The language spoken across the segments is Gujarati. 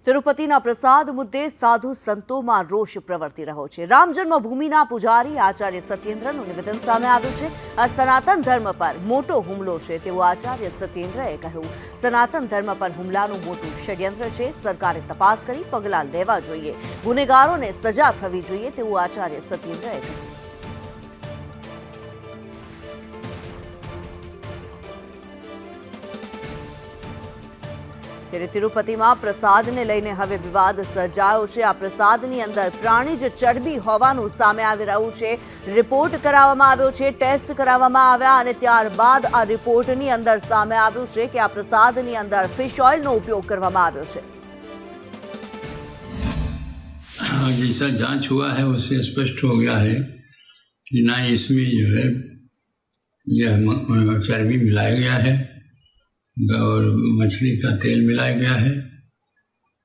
તિરુપતિના પ્રસાદ મુદ્દે સાધુ સંતોમાં રોષ પ્રવર્તી રહ્યો છે। રામ જન્મભૂમિના પૂજારી આચાર્ય સત્યેન્દ્રનું નિવેદન સામે આવ્યું છે। આ સનાતન ધર્મ પર મોટો હુમલો છે તેવું આચાર્ય સત્યેન્દ્રએ કહ્યું। સનાતન ધર્મ પર હુમલાનું મોટું ષડયંત્ર છે। સરકારે તપાસ કરી પગલાં લેવા જોઈએ, ગુનેગારોને સજા થવી જોઈએ તેવું આચાર્ય સત્યેન્દ્રએ કહ્યું। ત્યારે તિરુપતિમાં પ્રસાદને લઈને હવે વિવાદ સર્જાયો છે। આ પ્રસાદની અંદર પ્રાણીજ ચરબી હોવાનું સામે આવી રહ્યું છે। રિપોર્ટ કરાવવામાં આવ્યો છે, ટેસ્ટ કરાવવામાં આવ્યા અને ત્યારબાદ આ રિપોર્ટની અંદર સામે આવ્યું છે કે આ પ્રસાદની અંદર ફિશ ઓઇલનો ઉપયોગ કરવામાં આવ્યો છે। जैसा जांच हुआ है उससे स्पष्ट हो गया है कि ना इसमें जो है यह चर्बी मिलाया गया है और मछली का तेल मिलाया गया है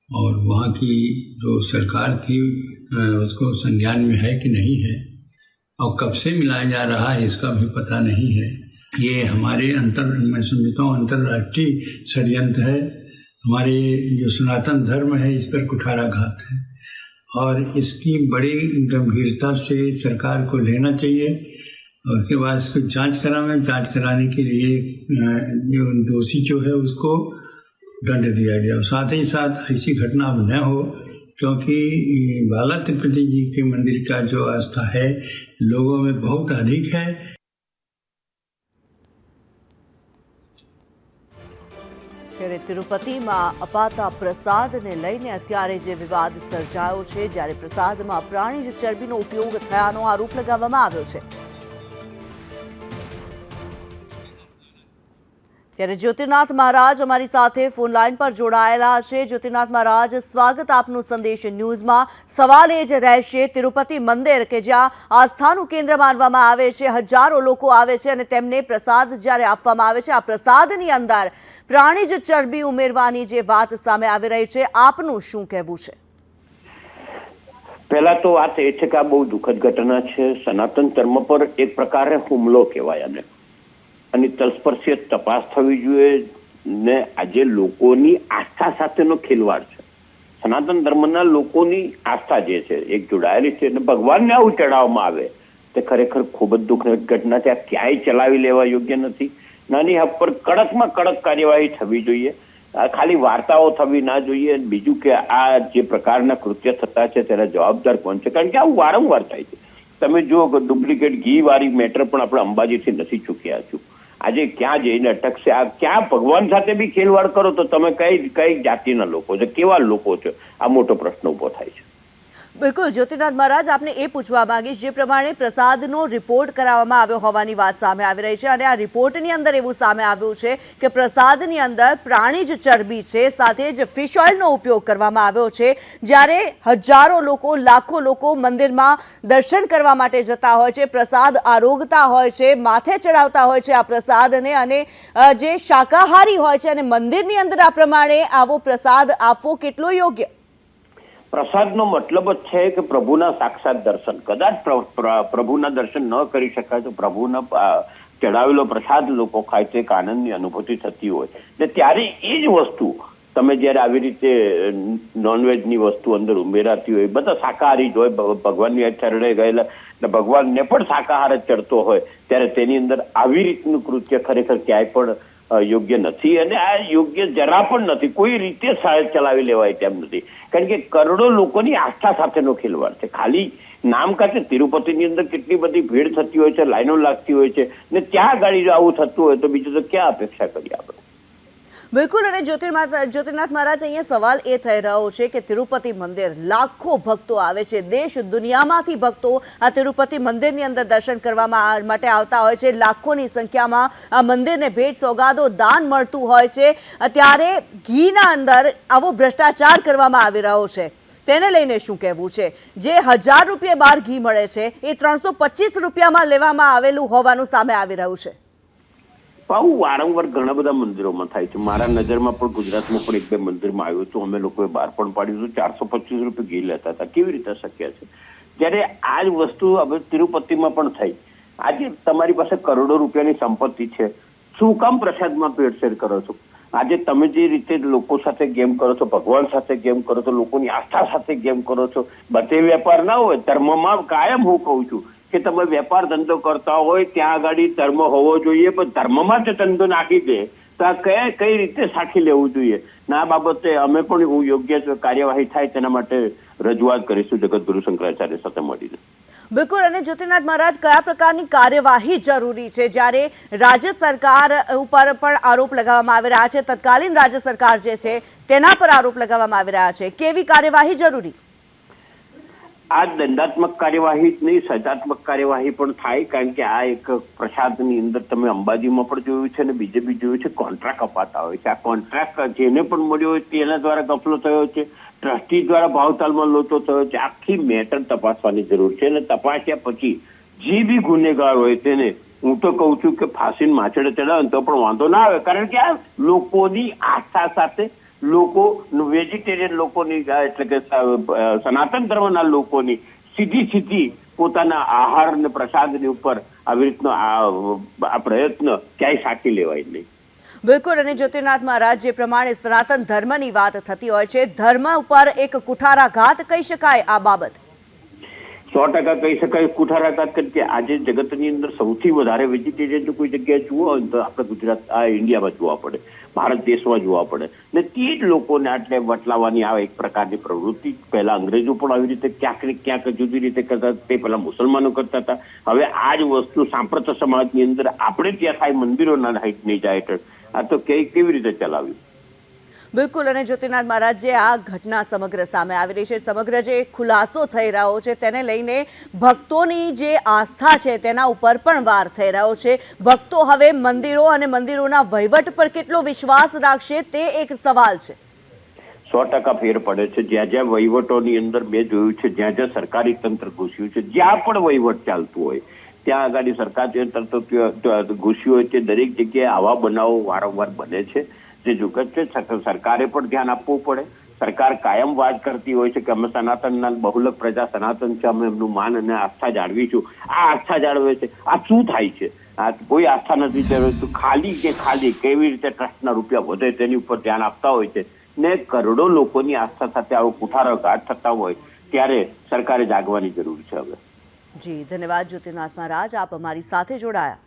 और वहाँ की जो सरकार थी उसको संज्ञान में है कि नहीं है और कब से मिलाया जा रहा है इसका भी पता नहीं है। ये हमारे मैं समझता हूँ अंतर्राष्ट्रीय षड्यंत्र है। हमारे जो सनातन धर्म है इस पर कुठाराघात है और इसकी बड़ी गंभीरता से सरकार को लेना चाहिए। उसके बाद इसको जांच कराने के लिए जो दोषी जो है उसको दंड दिया गया। साथ ही साथ ऐसी घटना अब न हो, क्योंकि बाला तिरुपति जी के मंदिर का जो आस्था है लोगों में बहुत अधिक है। ત્યારે તિરુપતિમાં અપાતા પ્રસાદને લઈને અત્યારે જે વિવાદ સર્જાયો છે, જ્યારે પ્રસાદમાં પ્રાણીજ ચરબીનો ઉપયોગ થયાનો આરોપ લગાવવામાં આવ્યો છે। ત્યારે જ્યોતિર્નાથ મહારાજ અમારી સાથે ફોન લાઈન પર જોડાયેલા છે। જ્યોતિર્નાથ મહારાજ, સ્વાગત આપનું સંદેશ ન્યૂઝમાં। સવાલ એ જ રહેશે, તિરુપતિ મંદિર કે જ્યાં આસ્થાનું કેન્દ્ર માનવામાં આવે છે, હજારો લોકો આવે છે અને તેમને પ્રસાદ જ્યારે આપવામાં આવે છે, આ પ્રસાદની અંદર પ્રાણીજ ચરબી ઉમેરવાની જે વાત સામે આવી રહી છે, આપનું શું કહેવું છે? પહેલા તો વાત એ છે કે આ બહુ દુઃખદ ઘટના છે। સનાતન ધર્મ પર એક પ્રકારે હુમલો કહેવાય આને, અને તલસ્પર્શી તપાસ થવી જોઈએ ને આજે લોકોની આસ્થા સાથેનો ખેલવાડ છે। સનાતન ધર્મના લોકોની આસ્થા જે છે એક જોડાયેલી છે અને ભગવાનને આવું ચડાવવામાં આવે તે ખરેખર ખૂબ જ દુઃખદ ઘટના છે। આ ક્યાંય ચલાવી લેવા યોગ્ય નથી। નાની હદ પર કડકમાં કડક કાર્યવાહી થવી જોઈએ। ખાલી વાર્તાઓ થવી ના જોઈએ। બીજું કે આ જે પ્રકારના કૃત્ય થતા છે તેના જવાબદાર કોણ છે? કારણ કે આવું વારંવાર થાય છે। તમે જુઓ કે ડુપ્લિકેટ ઘી વાળી મેટર પણ આપણે અંબાજીથી નથી ચૂક્યા છું। આજે ક્યાં જઈને અટકશે? આ ક્યાં ભગવાન સાથે બી ખેલવાડ કરો તો તમે કઈ જાતિના લોકો છો, કેવા લોકો છો? આ મોટો પ્રશ્ન ઉભો થાય છે। બિલકુલ જ્યોતિર્નાથ મહારાજ, આપને એ પૂછવા માંગીશ, જે પ્રમાણે પ્રસાદનો રિપોર્ટ કરાવવામાં આવ્યો હોવાની વાત સામે આવી રહી છે અને આ રિપોર્ટની અંદર એવું સામે આવ્યું છે કે પ્રસાદની અંદર પ્રાણીજ ચરબી છે, સાથે જ ફિશ ઓઇલનો ઉપયોગ કરવામાં આવ્યો છે। જ્યારે હજારો લોકો, લાખો લોકો મંદિરમાં દર્શન કરવા માટે જતા હોય છે, પ્રસાદ આરોગતા હોય છે, માથે ચડાવતા હોય છે આ પ્રસાદને, અને જે શાકાહારી હોય છે અને મંદિરની અંદર આ પ્રમાણે આવો પ્રસાદ આપવો કેટલો યોગ્ય? પ્રસાદનો મતલબ જ છે કે પ્રભુના સાક્ષાત દર્શન। કદાચ પ્રભુના દર્શન ન કરી શકાય તો પ્રભુના ચડાવેલો પ્રસાદ લોકો ખાય તો એક આનંદની અનુભૂતિ થતી હોય ને ત્યારે એ જ વસ્તુ તમે જ્યારે આવી રીતે નોનવેજની વસ્તુ અંદર ઉમેરાતી હોય, બધા શાકાહારી જ હોય, ભગવાનની ચરણે ગયેલા ને ભગવાનને પણ શાકાહાર જ ચડતો હોય, ત્યારે તેની અંદર આવી રીતનું કૃત્ય ખરેખર ક્યાંય પણ યોગ્ય નથી અને આ યોગ્ય જરા પણ નથી। કોઈ રીતે ચલાવી લેવાય તેમ નથી, કારણ કે કરોડો લોકોની આસ્થા સાથેનો ખેલવાડ છે। ખાલી નામ કાઢે તિરુપતિની અંદર કેટલી બધી ભીડ થતી હોય છે, લાઈનો લાગતી હોય છે ને ત્યાં ગાડી આવું થતું હોય તો બીજું તો ક્યાં અપેક્ષા કરીએ આપણે? બિલકુલ, અને જ્યોતિર્નાથ મહારાજ, અહીંયા સવાલ એ થઈ રહ્યો છે કે તિરુપતિ મંદિર લાખો ભક્તો આવે છે, દેશ દુનિયામાંથી ભક્તો આ તિરુપતિ મંદિરની અંદર દર્શન કરવા માટે આવતા હોય છે। લાખોની સંખ્યામાં આ મંદિરને ભેટ સોગાદો દાન મળતું હોય છે, ત્યારે ઘીના અંદર આવો ભ્રષ્ટાચાર કરવામાં આવી રહ્યો છે, તેને લઈને શું કહેવું છે? જે 1000 રૂપિયા બહાર ઘી મળે છે એ 325 રૂપિયામાં લેવામાં આવેલું હોવાનું સામે આવી રહ્યું છે। આવું વારંવાર ઘણા બધા મંદિરોમાં થાય છે। મારા નજરમાં પણ ગુજરાતમાં પણ એક બે મંદિરમાં આવ્યું હતું, અમે લોકોએ બહાર પણ પાડ્યું હતું, 425 રૂપિયા ઘી લેતા હતા। કેવી રીતે શક્ય છે? જ્યારે આ જ વસ્તુ હવે તિરુપતિમાં પણ થઈ। આજે તમારી પાસે કરોડો રૂપિયાની સંપત્તિ છે, શું કામ પ્રસાદમાં ભેળસેળ કરો છો? આજે તમે જે રીતે લોકો સાથે ગેમ કરો છો, ભગવાન સાથે ગેમ કરો છો, લોકોની આસ્થા સાથે ગેમ કરો છો, બધે વેપાર ના હોય. ધર્મમાં કાયમ હું કહું છું કે તમે વેપાર ધંધો કરતા હોય ત્યાં આગળ ધર્મ હોવો જોઈએ, પણ ધર્મમાં જ ધંધો નાખી દે તો આ કઈ રીતે સાખી લેવું જોઈએ. ના આ બાબતે અમે પણ યોગ્ય કાર્યવાહી થાય તેના માટે રજૂઆત કરીશું જગતગુરુ શંકરાચાર્ય સાથે મળીને. બિલકુલ. અને જ્યોતિર્નાથ મહારાજ, કયા પ્રકારની કાર્યવાહી જરૂરી છે જ્યારે રાજ્ય સરકાર ઉપર પણ આરોપ લગાવવામાં આવી રહ્યા છે, તત્કાલીન રાજ્ય સરકાર જે છે તેના પર આરોપ લગાવવામાં આવી રહ્યા છે, કેવી કાર્યવાહી જરૂરી? આ દંડાત્મક કાર્યવાહી જ નહીં, સજાત્મક કાર્યવાહી પણ થાય, કારણ કે આ એક પ્રસાદની અંદર તમે અંબાજીમાં પણ જોયું છે અને બીજે બી જોયું છે, કોન્ટ્રાક્ટ અપાતા હોય છે. આ કોન્ટ્રાક્ટ જેને પણ મળ્યો હોય તેના દ્વારા ગફલો થયો છે, ટ્રસ્ટી દ્વારા ભાવતાલમાં લોચો થયો છે. આખી મેટર તપાસવાની જરૂર છે અને તપાસ્યા પછી જે બી ગુનેગાર હોય તેને હું તો કહું છું કે ફાંસીને માછડે ચડાવે તો પણ વાંધો ના આવે, કારણ કે આ લોકોની આસ્થા સાથે લોકો વેજીટેરિયન લોકોની એટલે કે સનાતન ધર્મના લોકોની સીધી પોતાના આહાર અને પ્રસાદની ઉપર આવી રીતનો આ પ્રયત્ન ક્યાંય સાચી લેવાય નહીં. બિલકુલ. અને જ્યોતિર્નાથ મહારાજ, જે પ્રમાણે સનાતન ધર્મની વાત થતી હોય છે, ધર્મ ઉપર એક કુઠારાઘાત કહી શકાય આ બાબત? 100% કહી શકાય કુઠારાઘાત, કારણ કે આજે જગતની અંદર સૌથી વધારે વેજીટેરિયન જો કોઈ જગ્યાએ જોવા હોય તો આપણે ગુજરાત ઇન્ડિયામાં જોવા પડે, ભારત દેશમાં જોવા પડે ને તે જ લોકોને આટલે વટલાવવાની આ એક પ્રકારની પ્રવૃત્તિ પહેલા અંગ્રેજો પણ આવી રીતે ક્યાંક ને ક્યાંક જુદી રીતે કરતા, તે પહેલા મુસલમાનો કરતા હતા. હવે આ જ વસ્તુ સાંપ્રત સમાજની અંદર આપણે ત્યાં થાય, મંદિરોના નહીં જાય હેઠળ, આ તો કેવી રીતે ચલાવ્યું? બિલકુલ. અને જ્યોતિર્નાથ મહારાજ, જે આ ઘટના સમગ્ર સામે આવી રહી છે, સમગ્ર જે ખુલાસો થઈ રહ્યો છે તેને લઈને ભક્તોની જે આસ્થા છે તેના ઉપર પણ વાર થઈ રહ્યો છે. ભક્તો હવે મંદિરો અને મંદિરોના વહીવટ પર કેટલો વિશ્વાસ રાખશે તે એક સવાલ છે. 100% ફેર પડે છે. જ્યાં જ્યાં વહીવટોની અંદર મેં જોયું છે, જ્યાં જ્યાં સરકારી તંત્ર ઘૂસ્યું છે, જ્યાં પણ વહીવટ ચાલતું હોય ત્યાં આગળ સરકારી તંત્ર ઘૂસ્યું હોય છે, દરેક જગ્યાએ આવા બનાવો વારંવાર બને છે. જે જુગત છે સરકારે પણ ધ્યાન આપવું પડે. સરકાર કાયમ વાત કરતી હોય છે કે અમે સનાતનના બહુલક પ્રજા સનાતન છે, અમે એમનું માન અને આસ્થા જાળવીશું. આ આસ્થા જાળવે છે, આ શું થાય છે? આ કોઈ આસ્થા નથી જાળવતું, ખાલી કેવી રીતે ટ્રસ્ટના રૂપિયા વધે તેની ઉપર ધ્યાન આપતા હોય છે ને કરોડો લોકોની આસ્થા સાથે આવો કુઠારાઘાત થતા હોય ત્યારે સરકારે જાગવાની જરૂર છે હવે. જી ધન્યવાદ જ્યોતિર્નાથ મહારાજ, આપ અમારી સાથે જોડાયા.